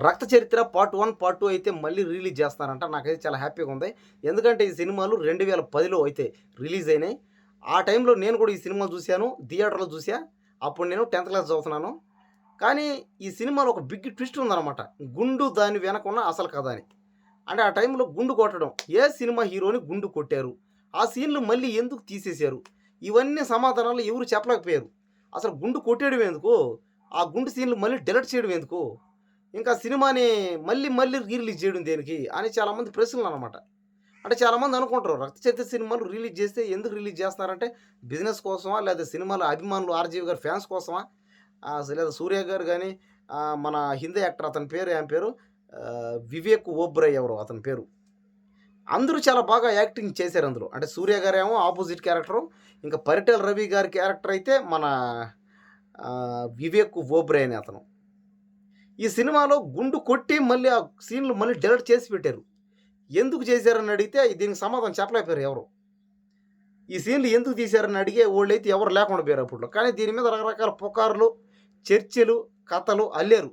రక్త చరిత్ర part 1, part 2 అయితే మళ్ళీ రిలీజ్ చేస్తున్నారంట. నాకైతే చాలా హ్యాపీగా ఉంది. ఎందుకంటే ఈ సినిమాలు 2010లో అయితే రిలీజ్ అయినాయి. ఆ టైంలో నేను కూడా ఈ సినిమా చూశాను. థియేటర్‌లో చూసా. అప్పుడు నేను 10థ్ క్లాస్ చదువుతున్నాను. కానీ ఈ సినిమాలో ఒక బిగ్ ట్విస్ట్ ఉందన్నమాట. గుండు దాని వెనకున్న అసలు కథ అని. అంటే ఆ టైంలో గుండు కొట్టడం. ఏ సినిమా హీరోని గుండు కొట్టారు? ఆ సీన్‌లు మళ్ళీ ఎందుకు తీసేశారు? ఇవన్నీ సమాధానాలు ఎవరు చెప్పలేకపోయారు. అసలు గుండు కొట్టేయడం ఎందుకు? ఆ గుండు సీన్‌లు మళ్ళీ డిలీట్ చేయడం ఎందుకు? ఇంకా సినిమాని మళ్ళీ మళ్ళీ రీ రిలీజ్ చేయడం దేనికి? అని చాలామంది ప్రశ్నలనమాట. అంటే చాలామంది అనుకుంటారు రక్త చరిత్ర సినిమాలు రిలీజ్ చేస్తే ఎందుకు రిలీజ్ చేస్తున్నారంటే బిజినెస్ కోసమా? లేదా సినిమాల అభిమానులు 'ఆర్‌జీవి' గారి ఫ్యాన్స్ కోసమా? లేదా 'సూర్య' గారు గాని మన హిందీ యాక్టర్ అతని పేరు ఏం పేరు? 'వివేక్ ఓబెరాయ్' ఎవరో అతని పేరు. అందరూ చాలా బాగా యాక్టింగ్ చేశారు అందులో. అంటే 'సూర్య' గారేమో ఆపోజిట్ క్యారెక్టరు. ఇంకా 'పరిటాల రవి' గారి క్యారెక్టర్ అయితే మన 'వివేక్ ఓబెరాయ్' అనే అతను. ఈ సినిమాలో గుండు కొట్టి మళ్ళీ ఆ సీన్‌లు మళ్ళీ డిలీట్ చేసి పెట్టారు. ఎందుకు చేశారని అడిగితే దీనికి సమాధానం చెప్పలేకపోయారు ఎవరు. ఈ సీన్‌లు ఎందుకు తీశారని అడిగే వోళ్ళైతే ఎవరు లేకుండా పోయారు అప్పట్లో. కానీ దీని మీద రకరకాల పుకార్లు, చర్చలు, కథలు అల్లారు.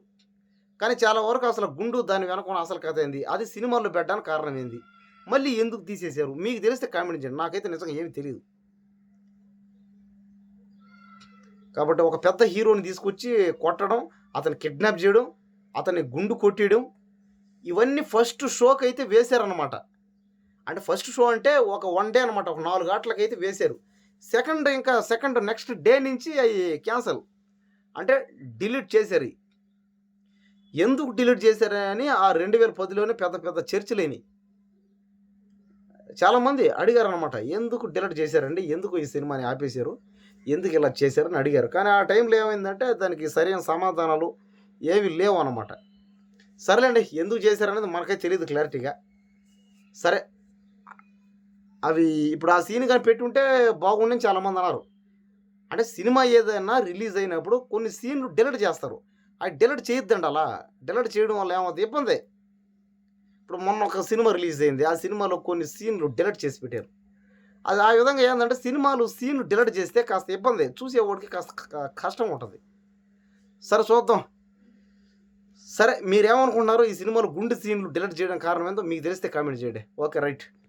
కానీ చాలా వరకు అసలు గుండు దాని వెనకున్న అసలు కథ ఏంది? అది సినిమాల్లో పెట్టడానికి కారణం ఏంది? మళ్ళీ ఎందుకు తీసేశారు? మీకు తెలిస్తే కామెంట్ చేయండి. నాకైతే నిజంగా ఏమి తెలీదు. కాబట్టి ఒక పెద్ద హీరోని తీసుకొచ్చి కొట్టడం, అతన్ని కిడ్నాప్ చేయడం, అతన్ని గుండు కొట్టేయడం, ఇవన్నీ ఫస్ట్ షోకైతే వేశారనమాట. అంటే ఫస్ట్ షో అంటే ఒక 1 డే అనమాట. ఒక 4 గంటలకైతే వేశారు. సెకండ్ నెక్స్ట్ డే నుంచి అయి క్యాన్సెల్. అంటే డిలీట్ చేశారు. ఎందుకు డిలీట్ చేశారని ఆ 2010లోనే పెద్ద పెద్ద చర్చలైనయి. చాలామంది అడిగారనమాట. ఎందుకు డిలీట్ చేశారండి? ఎందుకు ఈ సినిమాని ఆపేశారు? ఎందుకు ఇలా చేశారని అడిగారు. కానీ ఆ టైంలో ఏమైందంటే దానికి సరైన సమాధానాలు ఏవి లేవనమాట. సరేలేండి ఎందుకు చేశారనేది మనకైతే తెలీదు క్లారిటీగా. సరే అవి ఇప్పుడు ఆ సీన్ గాని పెట్టుంటే బాగుండని చాలామంది అన్నారు. అంటే సినిమా ఏదైనా రిలీజ్ అయినప్పుడు కొన్ని సీన్‌లు డిలీట్ చేస్తారు. అయి డిలీట్ చేయొద్దండి అలా. డిలీట్ చేయడం వల్ల ఏమవుద్ది ఇబ్బందే. ఇప్పుడు మొన్న ఒక సినిమా రిలీజ్ అయింది. ఆ సినిమాలో కొన్ని సీన్‌లు డిలీట్ చేసి పెట్టారు. అది ఆ విధంగా ఏందంటే సీన్‌లు డిలీట్ చేస్తే కాస్త ఇబ్బందే. చూసేవాడికి కాస్త కష్టం ఉంటది. సరే చూద్దాం. సరే మీరేమనుకుంటున్నారు? ఈ సినిమాలో గుండు సీన్‌లు డిలీట్ చేయడానికి కారణం ఏందో మీకు తెలిస్తే కామెంట్ చేయండి. ఓకే. రైట్.